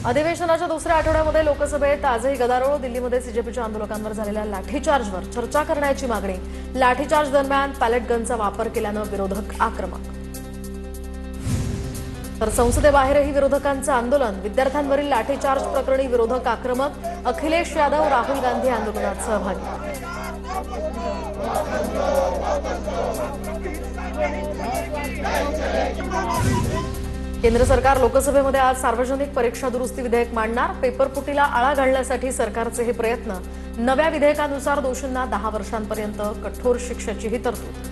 अधिवेशनाच्या दुसऱ्या आठवड्यामध्ये लोकसभेत आजही गदारोळ. दिल्लीमध्ये सीजेपीच्या आंदोलकांवर झालेल्या लाठीचार्जवर चर्चा करण्याची मागणी. लाठीचार्ज दरम्यान पॅलेट गनचा वापर केल्यानं विरोधक आक्रमक. तर संसदेबाहेरही विरोधकांचं आंदोलन. विद्यार्थ्यांवरील लाठीचार्ज प्रकरणी विरोधक आक्रमक. अखिलेश यादव राहुल गांधी आंदोलनात सहभागी. केंद्र सरकार लोकसभेमध्ये आज सार्वजनिक परीक्षा दुरुस्ती विधेयक मांडणार. पेपरफुटीला आळा घालण्यासाठी सरकारचे हे प्रयत्न. नव्या विधेयकानुसार दोषींना 10 वर्षांपर्यंत कठोर शिक्षेचीही तरतूद.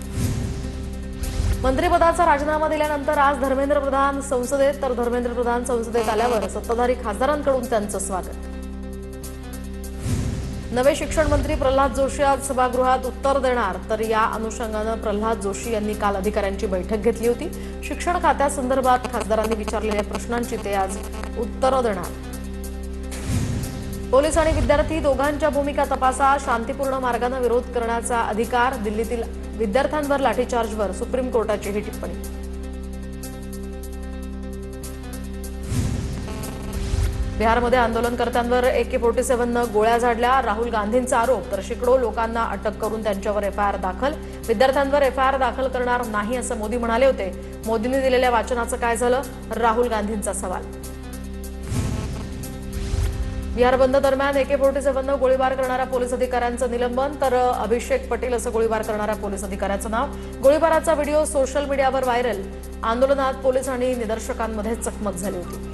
मंत्रिपदाचा राजीनामा दिल्यानंतर आज धर्मेंद्र प्रधान संसदेत. तर धर्मेंद्र प्रधान संसदेत आल्यावर सत्ताधारी खासदारांकडून त्यांचं स्वागत. नवे शिक्षण मंत्री प्रल्हाद जोशी आज सभागृहात उत्तर देणार. तर या अनुषंगानं प्रल्हाद जोशी यांनी काल अधिकाऱ्यांची बैठक घेतली होती. शिक्षण खात्यासंदर्भात खासदारांनी विचारलेल्या प्रश्नांची ते आज उत्तरं देणार. पोलीस आणि विद्यार्थी दोघांच्या भूमिका तपासा. शांतीपूर्ण मार्गाने विरोध करण्याचा अधिकार. दिल्लीतील विद्यार्थ्यांवर लाठीचार्जवर सुप्रीम कोर्टाची ही टिप्पणी. बिहारमध्ये आंदोलनकर्त्यांवर AK-47 गोळ्या झाडल्या. राहुल गांधींचा आरोप. तर शेकडो लोकांना अटक करून त्यांच्यावर FIR दाखल. विद्यार्थ्यांवर FIR दाखल करणार नाही असं मोदी म्हणाले होते. मोदींनी दिलेल्या वाचनाचं काय झालं? राहुल गांधींचा सवाल. बिहार बंद दरम्यान AK-47 गोळीबार करणाऱ्या पोलीस अधिकाऱ्यांचं निलंबन. तर अभिषेक पटेल असं गोळीबार करणाऱ्या पोलीस अधिकाऱ्याचं नाव. गोळीबाराचा व्हिडिओ सोशल मीडियावर व्हायरल. आंदोलनात पोलीस आणि निदर्शकांमध्ये चकमक झाली होती.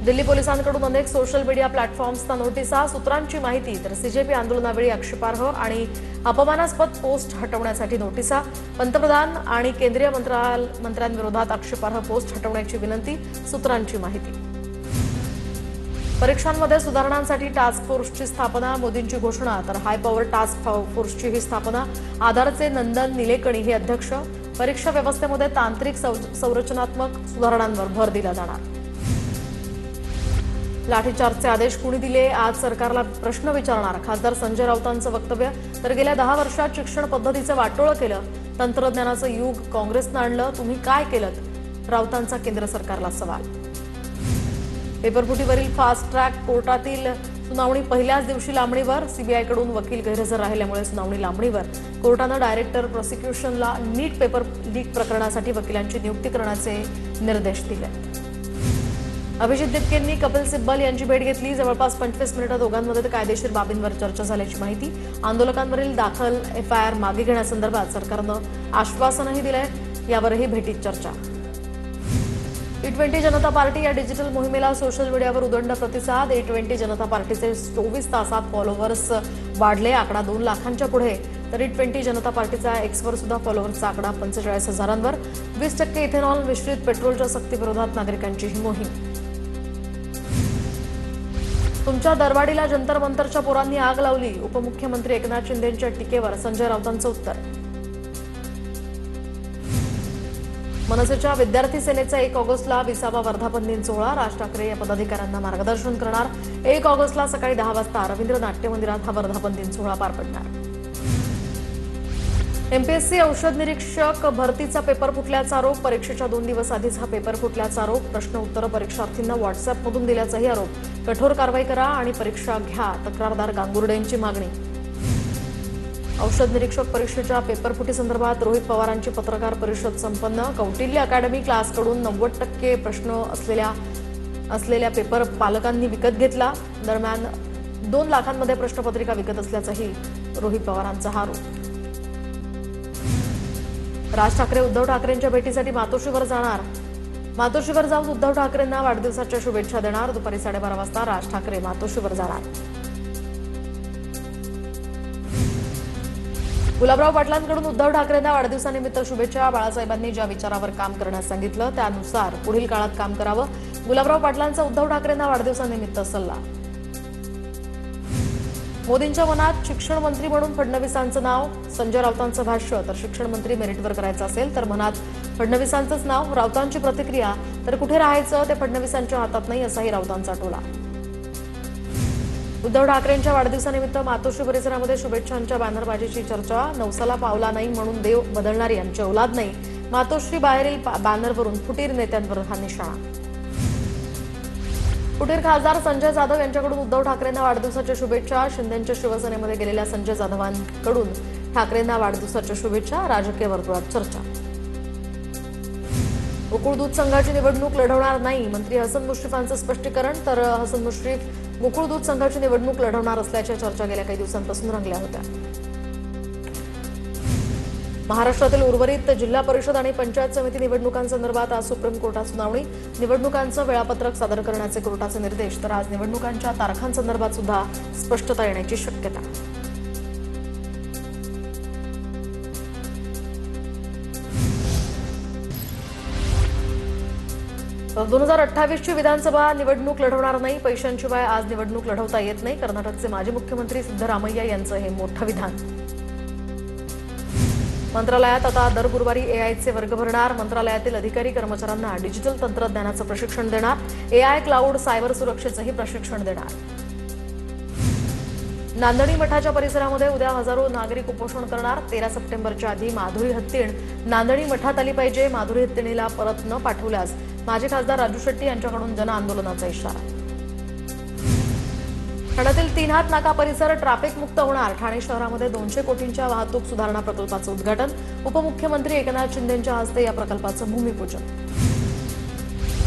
दिल्ली पोलिसांकडून अनेक सोशल मीडिया प्लॅटफॉर्म्सना नोटिसा. सूत्रांची माहिती. तर सीजेपी आंदोलनावेळी आक्षेपार्ह आणि अपमानास्पद पोस्ट हटवण्यासाठी नोटिसा. पंतप्रधान आणि केंद्रीय मंत्र्यांविरोधात आक्षेपार्ह पोस्ट हटवण्याची विनंती. सूत्रांची माहिती. परीक्षांमध्ये सुधारणांसाठी टास्क फोर्सची स्थापना. मोदींची घोषणा. तर हाय पॉवर टास्क फोर्सची ही स्थापना. आधारचे नंदन निलेकणी हे अध्यक्ष. परीक्षा व्यवस्थेमध्ये तांत्रिक संरचनात्मक सुधारणांवर भर दिला जाणार. लाठीचार्जचे आदेश कुणी दिले? आज सरकारला प्रश्न विचारणार. खासदार संजय राऊतांचं वक्तव्य. तर गेल्या 10 वर्षात शिक्षण पद्धतीचं वाटोळं केलं. तंत्रज्ञानाचं युग काँग्रेसनं आणलं. तुम्ही काय केलं? राऊतांचा केंद्र सरकारला सवाल. पेपरफुटीवरील फास्ट ट्रॅक कोर्टातील सुनावणी पहिल्याच दिवशी लांबणीवर. सीबीआयकडून वकील गैरहजर राहिल्यामुळे सुनावणी लांबणीवर. कोर्टानं डायरेक्टर प्रॉसिक्युशनला नीट पेपर लीक प्रकरणासाठी वकिलांची नियुक्ती करण्याचे निर्देश दिले. अभिजित दिपकेंनी कपिल सिब्बल यांची भेट घेतली. जवळपास 25 मिनिटं दोघांमध्ये कायदेशीर बाबींवर चर्चा झाल्याची माहिती. आंदोलकांवरील दाखल FIR मागे घेण्यासंदर्भात सरकारनं आश्वासनही दिलंय. यावरही भेटीत चर्चा. T20 जनता पार्टी या डिजिटल मोहिमेला सोशल मीडियावर उदंड प्रतिसाद. T20 जनता पार्टीचे 24 तासात फॉलोअर्स वाढले. आकडा 2 लाखांच्या पुढे. तर T20 जनता पार्टीचा Xवर सुद्धा फॉलोअर्सचा आकडा 45,000वर. 20% इथेनॉल मिश्रित पेट्रोलच्या सक्तीविरोधात नागरिकांची ही मोहीम. तुमच्या दरवाढीला जंतर मंतरच्या पोरांनी आग लावली. उपमुख्यमंत्री एकनाथ शिंदेंच्या टीकेवर संजय राऊतांचं उत्तर. मनसेच्या विद्यार्थी सेनेचा 1 ऑगस्टला 20वा वर्धापन दिन सोहळा. राज ठाकरे या पदाधिकाऱ्यांना मार्गदर्शन करणार. 1 ऑगस्टला सकाळी 10 वाजता रवींद्र नाट्य मंदिरात हा वर्धापन दिन सोहळा पार पडणार. MPSC औषध निरीक्षक भरतीचा पेपर फुटल्याचा आरोप. परीक्षेच्या 2 दिवस आधीच हा पेपर फुटल्याचा आरोप. प्रश्न उत्तरं परीक्षार्थींना व्हॉट्सअॅपमधून दिल्याचाही आरोप. कठोर कारवाई करा आणि परीक्षा घ्या. तक्रारदार गांगुर्डे यांची मागणी. औषध निरीक्षक परीक्षेच्या पेपरफुटीसंदर्भात रोहित पवारांची पत्रकार परिषद संपन्न. कौटिल्य अकॅडमी क्लासकडून 90% प्रश्न असलेल्या पेपर पालकांनी विकत घेतला. दरम्यान 2 लाखांमध्ये प्रश्नपत्रिका विकत असल्याचाही रोहित पवारांचा आरोप. राज ठाकरे उद्धव ठाकरेंच्या भेटीसाठी मातोश्रीवर जाणार. मातोश्रीवर जाऊन उद्धव ठाकरेंना वाढदिवसाच्या शुभेच्छा देणार. दुपारी 12:30 वाजता राज ठाकरे मातोश्रीवर जाणार. गुलाबराव पाटलांकडून उद्धव ठाकरेंना वाढदिवसानिमित्त शुभेच्छा. बाळासाहेबांनी ज्या विचारावर काम करण्यास सांगितलं त्यानुसार पुढील काळात काम करावं. गुलाबराव पाटलांचा उद्धव ठाकरेंना वाढदिवसानिमित्त सल्ला. मोदींच्या मनात शिक्षण मंत्री म्हणून फडणवीसांचं नाव. संजय राऊतांचं भाष्य. तर शिक्षण मंत्री मेरिटवर करायचं असेल तर मनात फडणवीसांचंच नाव. राऊतांची प्रतिक्रिया. तर कुठे राहायचं ते फडणवीसांच्या हातात नाही असाही राऊतांचा टोला. उद्धव ठाकरेंच्या वाढदिवसानिमित्त मातोश्री परिसरामध्ये शुभेच्छांच्या बॅनरबाजीची चर्चा. नवसाला पावला नाही म्हणून देव बदलणारी यांची औलाद नाही. मातोश्री बाहेरील बॅनरवरून फुटीर नेत्यांवर हा निशाणा. फुटीर खासदार संजय जाधव यांच्याकडून उद्धव ठाकरेंना वाढदिवसाच्या शुभेच्छा. शिंदेंच्या शिवसेनेमध्ये गेलेल्या संजय जाधवांकडून ठाकरेंना वाढदिवसाच्या शुभेच्छा. राजकीय वर्तुळात चर्चा. गोकुळ दूध संघाची निवडणूक लढवणार नाही, मंत्री हसन मुश्रीफांचं स्पष्टीकरण. तर हसन मुश्रीफ गोकुळ दूध संघाची निवडणूक लढवणार असल्याच्या चर्चा गेल्या काही दिवसांपासून रंगल्या होत्या. महाराष्ट्रातील उर्वरित जिल्हा परिषद आणि पंचायत समिती निवडणुकांसंदर्भात आज सुप्रीम कोर्टात सुनावणी. निवडणुकांचं वेळापत्रक सादर करण्याचे कोर्टाचे निर्देश. तर आज निवडणुकांच्या तारखांसंदर्भात सुद्धा स्पष्टता येण्याची शक्यता. 2028ची विधानसभा निवडणूक लढवणार नाही, पैशांशिवाय आज निवडणूक लढवता येत नाही. कर्नाटकचे माजी मुख्यमंत्री सिद्धरामय्या यांचं हे मोठं विधान. मंत्रालयात आता दर गुरुवारी एआयचे वर्ग भरणार. मंत्रालयातील अधिकारी कर्मचाऱ्यांना डिजिटल तंत्रज्ञानाचं प्रशिक्षण देणार. एआय, क्लाउड, सायबर सुरक्षेचंही प्रशिक्षण देणार. नांदणी मठाच्या परिसरामध्ये उद्या हजारो नागरिक उपोषण करणार. 13 सप्टेंबरच्या आधी माधुरी हत्तीण नांदणी मठात आली पाहिजे. माधुरी हत्तीणीला परत न पाठवल्यास माजी खासदार राजू शेट्टी यांच्याकडून जनआंदोलनाचा इशारा. ठाण्यातील 3 हात नाका परिसर ट्रॅफिक मुक्त होणार. ठाणे शहरामध्ये 200 कोटींच्या वाहतूक सुधारणा प्रकल्पाचं उद्घाटन. उपमुख्यमंत्री एकनाथ शिंदेंच्या हस्ते या प्रकल्पाचं भूमिपूजन.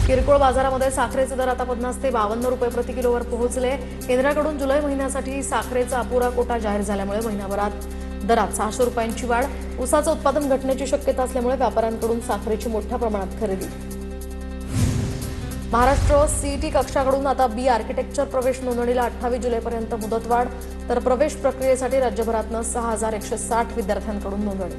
किरकोळ बाजारामध्ये साखरेचे दर आता 50 ते 52 रुपये प्रति किलोवर पोहोचले. केंद्राकडून जुलै महिन्यासाठी साखरेचा अपुरा कोटा जाहीर झाल्यामुळे महिनाभरात दरात 600 रुपयांची वाढ. ऊसाचं उत्पादन घटण्याची शक्यता असल्यामुळे व्यापाऱ्यांकडून साखरेची मोठ्या प्रमाणात खरेदी. महाराष्ट्र सीईटी कक्षाकडून आता बी आर्किटेक्चर प्रवेश नोंदणीला 28 जुलैपर्यंत मुदतवाढ. तर प्रवेश प्रक्रियेसाठी राज्यभरातनं 6160 विद्यार्थ्यांकडून नोंदणी.